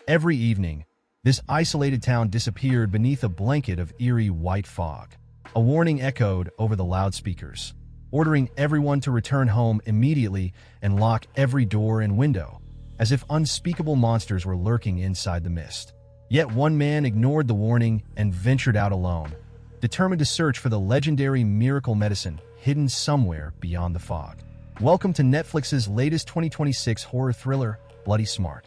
Every evening, this isolated town disappeared beneath a blanket of eerie white fog. A warning echoed over the loudspeakers, ordering everyone to return home immediately and lock every door and window, as if unspeakable monsters were lurking inside the mist. Yet one man ignored the warning and ventured out alone, determined to search for the legendary miracle medicine hidden somewhere beyond the fog. Welcome to Netflix's latest 2026 horror thriller, Bloody Smart.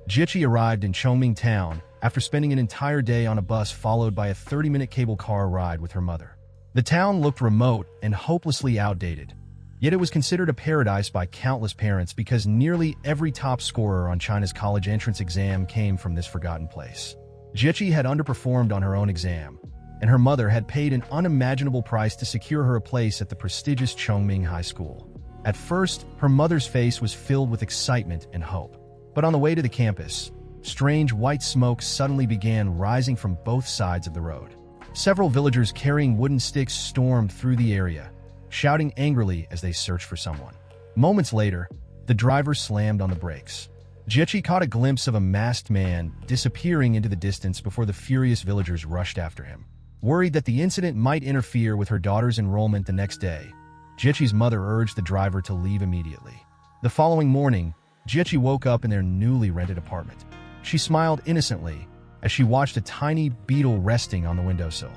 Jichi arrived in Chongming town after spending an entire day on a bus followed by a 30-minute cable car ride with her mother. The town looked remote and hopelessly outdated, yet it was considered a paradise by countless parents because nearly every top scorer on China's college entrance exam came from this forgotten place. Jichi had underperformed on her own exam, and her mother had paid an unimaginable price to secure her a place at the prestigious Chongming High School. At first, her mother's face was filled with excitement and hope. But on the way to the campus, strange white smoke suddenly began rising from both sides of the road. Several villagers carrying wooden sticks stormed through the area, shouting angrily as they searched for someone. Moments later, the driver slammed on the brakes. Jichi caught a glimpse of a masked man disappearing into the distance before the furious villagers rushed after him. Worried that the incident might interfere with her daughter's enrollment the next day, Jichi's mother urged the driver to leave immediately. The following morning, Jichi woke up in their newly rented apartment. She smiled innocently as she watched a tiny beetle resting on the windowsill.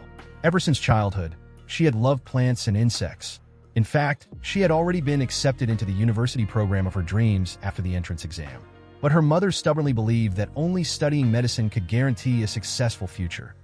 Ever since childhood, she had loved plants and insects. In fact, she had already been accepted into the university program of her dreams after the entrance exam. But her mother stubbornly believed that only studying medicine could guarantee a successful future.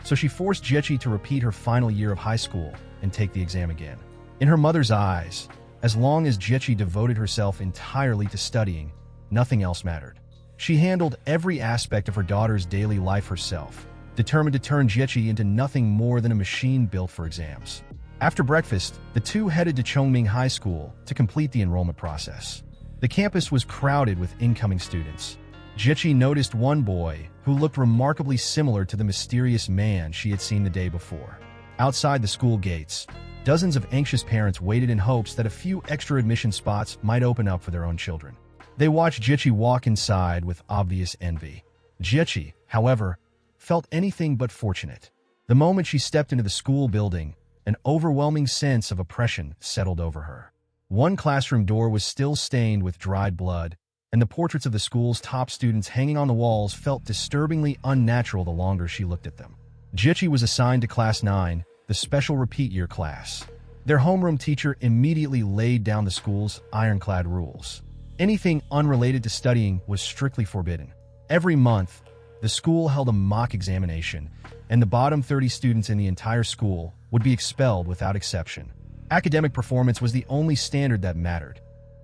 So she forced Jichi to repeat her final year of high school and take the exam again. In her mother's eyes, as long as Jichi devoted herself entirely to studying, nothing else mattered. She handled every aspect of her daughter's daily life herself, determined to turn Jichi into nothing more than a machine built for exams. After breakfast, the two headed to Chongming High School to complete the enrollment process. The campus was crowded with incoming students. Jichi noticed one boy who looked remarkably similar to the mysterious man she had seen the day before. Outside the school gates, dozens of anxious parents waited in hopes that a few extra admission spots might open up for their own children. They watched Jichi walk inside with obvious envy. Jichi, however, felt anything but fortunate. The moment she stepped into the school building, an overwhelming sense of oppression settled over her. One classroom door was still stained with dried blood, and the portraits of the school's top students hanging on the walls felt disturbingly unnatural the longer she looked at them. Jichi was assigned to Class 9, the special repeat year class. Their homeroom teacher immediately laid down the school's ironclad rules. Anything unrelated to studying was strictly forbidden. Every month, the school held a mock examination, and the bottom 30 students in the entire school would be expelled without exception. Academic performance was the only standard that mattered,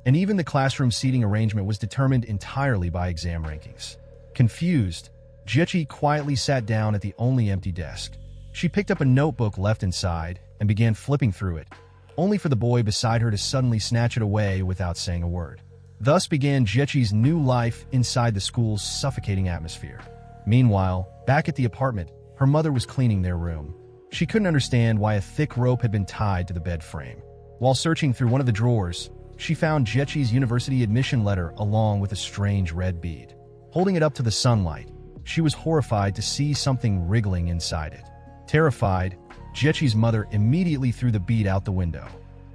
and even the classroom seating arrangement was determined entirely by exam rankings. Confused, Jichi quietly sat down at the only empty desk. She picked up a notebook left inside and began flipping through it, only for the boy beside her to suddenly snatch it away without saying a word. Thus began Jichi's new life inside the school's suffocating atmosphere. Meanwhile, back at the apartment, her mother was cleaning their room. She couldn't understand why a thick rope had been tied to the bed frame. While searching through one of the drawers, she found Jichi's university admission letter along with a strange red bead. Holding it up to the sunlight, she was horrified to see something wriggling inside it. Terrified, Jichi's mother immediately threw the bead out the window.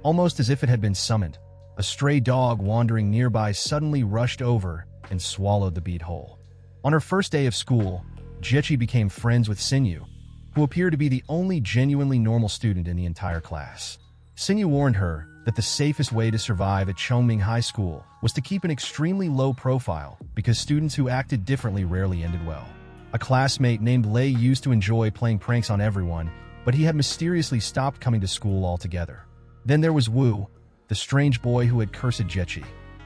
Almost as if it had been summoned, a stray dog wandering nearby suddenly rushed over and swallowed the bead whole. On her first day of school, Jichi became friends with Sinyu, who appeared to be the only genuinely normal student in the entire class. Sinyu warned her that the safest way to survive at Chongming High School was to keep an extremely low profile because students who acted differently rarely ended well. A classmate named Lei used to enjoy playing pranks on everyone, but he had mysteriously stopped coming to school altogether. Then there was Wu, the strange boy who had cursed Jichi.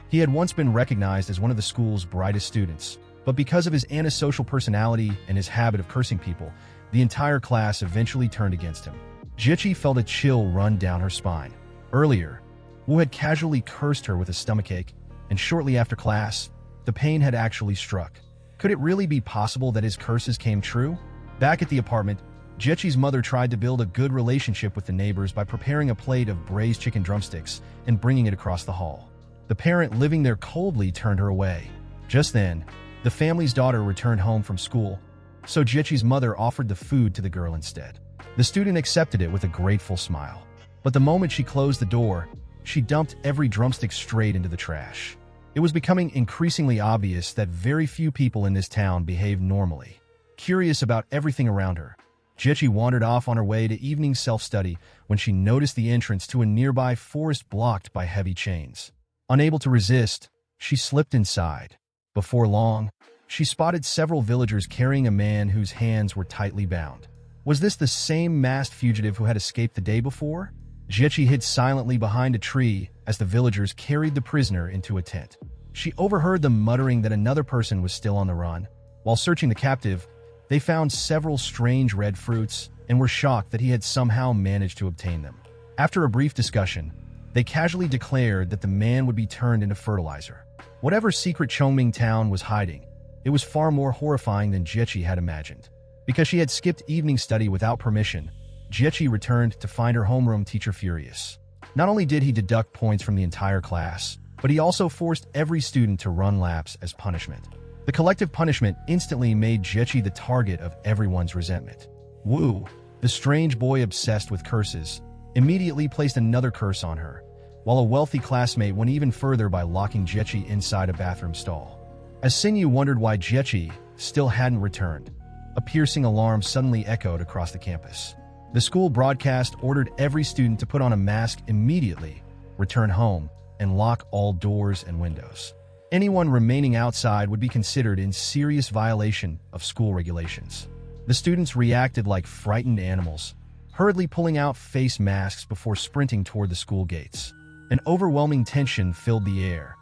He had once been recognized as one of the school's brightest students, but because of his antisocial personality and his habit of cursing people, the entire class eventually turned against him. Jichi felt a chill run down her spine. Earlier, Wu had casually cursed her with a stomachache, and shortly after class, the pain had actually struck. Could it really be possible that his curses came true? Back at the apartment, Jichi's mother tried to build a good relationship with the neighbors by preparing a plate of braised chicken drumsticks and bringing it across the hall. The parent living there coldly turned her away. Just then, the family's daughter returned home from school, so Jiechi's mother offered the food to the girl instead. The student accepted it with a grateful smile. But the moment she closed the door, she dumped every drumstick straight into the trash. It was becoming increasingly obvious that very few people in this town behaved normally. Curious about everything around her, Jiechi wandered off on her way to evening self-study when she noticed the entrance to a nearby forest blocked by heavy chains. Unable to resist, she slipped inside. Before long, she spotted several villagers carrying a man whose hands were tightly bound. Was this the same masked fugitive who had escaped the day before? Jiechi hid silently behind a tree as the villagers carried the prisoner into a tent. She overheard them muttering that another person was still on the run. While searching the captive, they found several strange red fruits and were shocked that he had somehow managed to obtain them. After a brief discussion, they casually declared that the man would be turned into fertilizer. Whatever secret Chongming town was hiding, it was far more horrifying than Jiechi had imagined. Because she had skipped evening study without permission, Jiechi returned to find her homeroom teacher furious. Not only did he deduct points from the entire class, but he also forced every student to run laps as punishment. The collective punishment instantly made Jiechi the target of everyone's resentment. Wu, the strange boy obsessed with curses, immediately placed another curse on her, while a wealthy classmate went even further by locking Jiechi inside a bathroom stall. As Xinyu wondered why Jiechi still hadn't returned, a piercing alarm suddenly echoed across the campus. The school broadcast ordered every student to put on a mask immediately, return home, and lock all doors and windows. Anyone remaining outside would be considered in serious violation of school regulations. The students reacted like frightened animals, hurriedly pulling out face masks before sprinting toward the school gates. An overwhelming tension filled the air,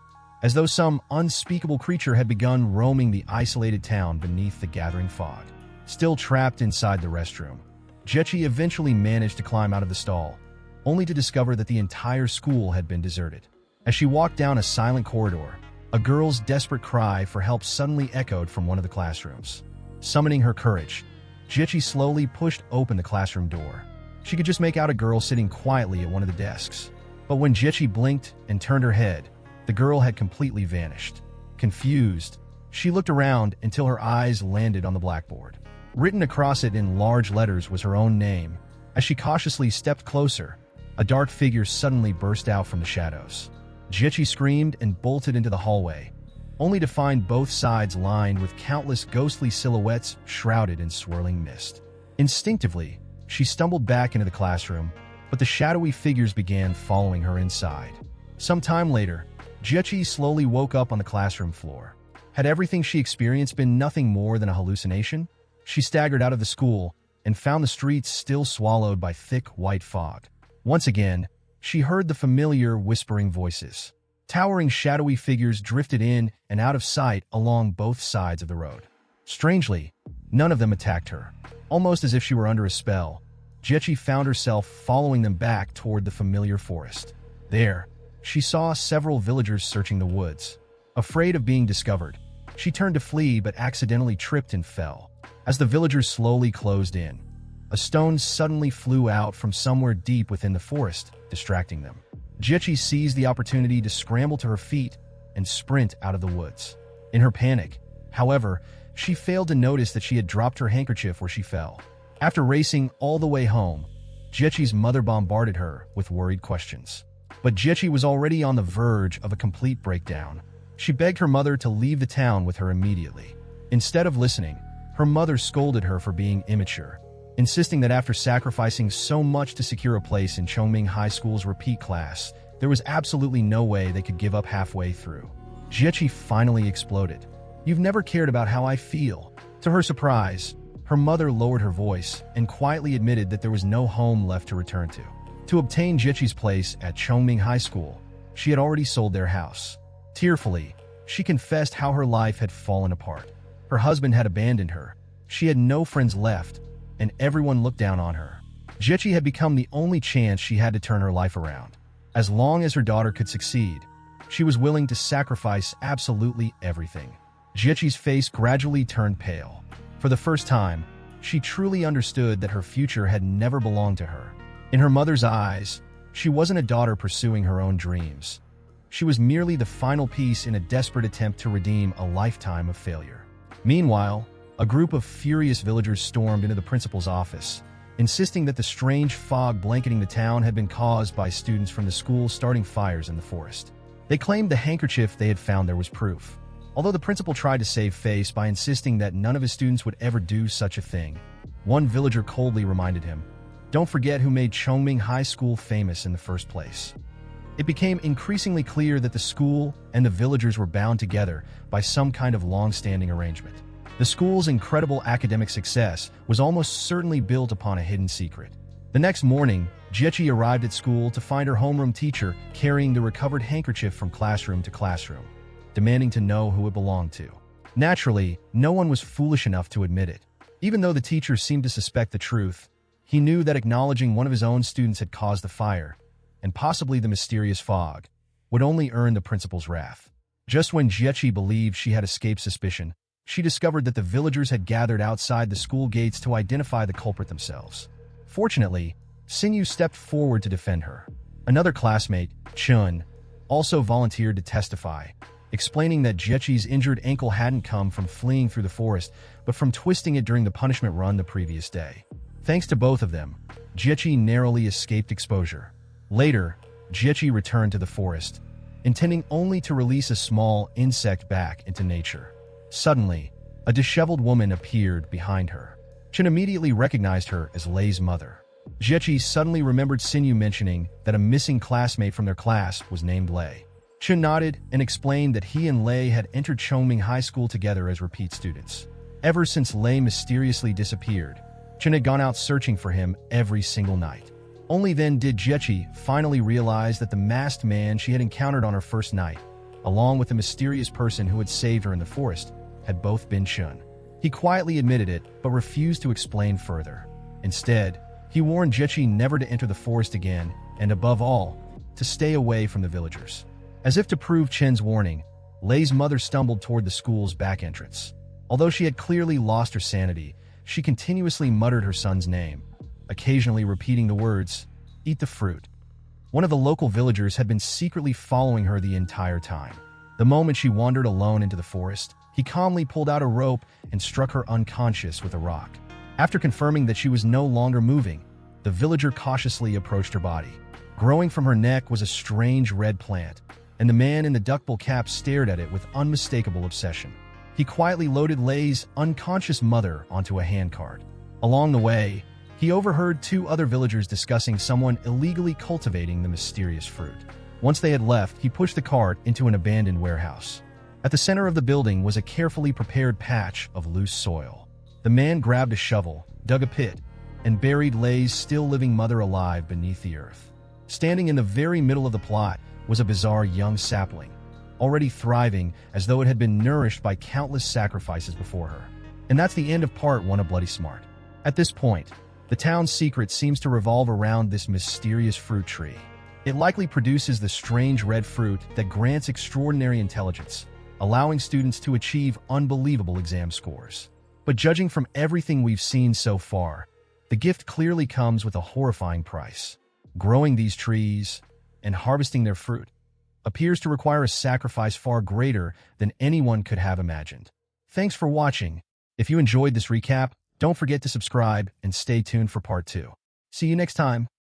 as though some unspeakable creature had begun roaming the isolated town beneath the gathering fog. Still trapped inside the restroom, Jiechi eventually managed to climb out of the stall, only to discover that the entire school had been deserted. As she walked down a silent corridor, a girl's desperate cry for help suddenly echoed from one of the classrooms. Summoning her courage, Jiechi slowly pushed open the classroom door. She could just make out a girl sitting quietly at one of the desks. But when Jiechi blinked and turned her head, the girl had completely vanished. Confused, she looked around until her eyes landed on the blackboard. Written across it in large letters was her own name. As she cautiously stepped closer, a dark figure suddenly burst out from the shadows. Jiechi screamed and bolted into the hallway, only to find both sides lined with countless ghostly silhouettes shrouded in swirling mist. Instinctively, she stumbled back into the classroom, but the shadowy figures began following her inside. Some time later, Jiechi slowly woke up on the classroom floor. Had everything she experienced been nothing more than a hallucination? She staggered out of the school and found the streets still swallowed by thick white fog. Once again, she heard the familiar whispering voices. Towering shadowy figures drifted in and out of sight along both sides of the road. Strangely, none of them attacked her. Almost as if she were under a spell, Jiechi found herself following them back toward the familiar forest. There, she saw several villagers searching the woods. Afraid of being discovered, she turned to flee but accidentally tripped and fell. As the villagers slowly closed in, a stone suddenly flew out from somewhere deep within the forest, distracting them. Jiechi seized the opportunity to scramble to her feet and sprint out of the woods. In her panic, however, she failed to notice that she had dropped her handkerchief where she fell. After racing all the way home, Jiechi's mother bombarded her with worried questions. But Jiechi was already on the verge of a complete breakdown. She begged her mother to leave the town with her immediately. Instead of listening, her mother scolded her for being immature, insisting that after sacrificing so much to secure a place in Chongming High School's repeat class, there was absolutely no way they could give up halfway through. Jiechi finally exploded. "You've never cared about how I feel." To her surprise, her mother lowered her voice and quietly admitted that there was no home left to return to. To obtain Jiechi's place at Chongming High School, she had already sold their house. Tearfully, she confessed how her life had fallen apart. Her husband had abandoned her, she had no friends left, and everyone looked down on her. Jiechi had become the only chance she had to turn her life around. As long as her daughter could succeed, she was willing to sacrifice absolutely everything. Jiechi's face gradually turned pale. For the first time, she truly understood that her future had never belonged to her. In her mother's eyes, she wasn't a daughter pursuing her own dreams. She was merely the final piece in a desperate attempt to redeem a lifetime of failure. Meanwhile, a group of furious villagers stormed into the principal's office, insisting that the strange fog blanketing the town had been caused by students from the school starting fires in the forest. They claimed the handkerchief they had found there was proof. Although the principal tried to save face by insisting that none of his students would ever do such a thing, one villager coldly reminded him, "Don't forget who made Chongming High School famous in the first place." It became increasingly clear that the school and the villagers were bound together by some kind of long-standing arrangement. The school's incredible academic success was almost certainly built upon a hidden secret. The next morning, Jiechi arrived at school to find her homeroom teacher carrying the recovered handkerchief from classroom to classroom, demanding to know who it belonged to. Naturally, no one was foolish enough to admit it. Even though the teacher seemed to suspect the truth, he knew that acknowledging one of his own students had caused the fire, and possibly the mysterious fog, would only earn the principal's wrath. Just when Jiechi believed she had escaped suspicion, she discovered that the villagers had gathered outside the school gates to identify the culprit themselves. Fortunately, Sinyu stepped forward to defend her. Another classmate, Chun, also volunteered to testify, explaining that Jiechi's injured ankle hadn't come from fleeing through the forest, but from twisting it during the punishment run the previous day. Thanks to both of them, Jiechi narrowly escaped exposure. Later, Jiechi returned to the forest, intending only to release a small insect back into nature. Suddenly, a disheveled woman appeared behind her. Chun immediately recognized her as Lei's mother. Jiechi suddenly remembered Sinyu mentioning that a missing classmate from their class was named Lei. Chun nodded and explained that he and Lei had entered Chongming High School together as repeat students. Ever since Lei mysteriously disappeared, Chun had gone out searching for him every single night. Only then did Jiechi finally realize that the masked man she had encountered on her first night, along with the mysterious person who had saved her in the forest, had both been Chun. He quietly admitted it, but refused to explain further. Instead, he warned Jiechi never to enter the forest again, and above all, to stay away from the villagers. As if to prove Chen's warning, Lei's mother stumbled toward the school's back entrance. Although she had clearly lost her sanity, she continuously muttered her son's name, occasionally repeating the words, "Eat the fruit." One of the local villagers had been secretly following her the entire time. The moment she wandered alone into the forest, he calmly pulled out a rope and struck her unconscious with a rock. After confirming that she was no longer moving, the villager cautiously approached her body. Growing from her neck was a strange red plant, and the man in the duckbill cap stared at it with unmistakable obsession. He quietly loaded Lei's unconscious mother onto a handcart. Along the way, he overheard two other villagers discussing someone illegally cultivating the mysterious fruit. Once they had left, he pushed the cart into an abandoned warehouse. At the center of the building was a carefully prepared patch of loose soil. The man grabbed a shovel, dug a pit, and buried Lei's still-living mother alive beneath the earth. Standing in the very middle of the plot was a bizarre young sapling, already thriving as though it had been nourished by countless sacrifices before her. And that's the end of part 1 of Bloody Smart. At this point, the town's secret seems to revolve around this mysterious fruit tree. It likely produces the strange red fruit that grants extraordinary intelligence, allowing students to achieve unbelievable exam scores. But judging from everything we've seen so far, the gift clearly comes with a horrifying price. Growing these trees and harvesting their fruit appears to require a sacrifice far greater than anyone could have imagined. Thanks for watching. If you enjoyed this recap, don't forget to subscribe and stay tuned for part 2. See you next time.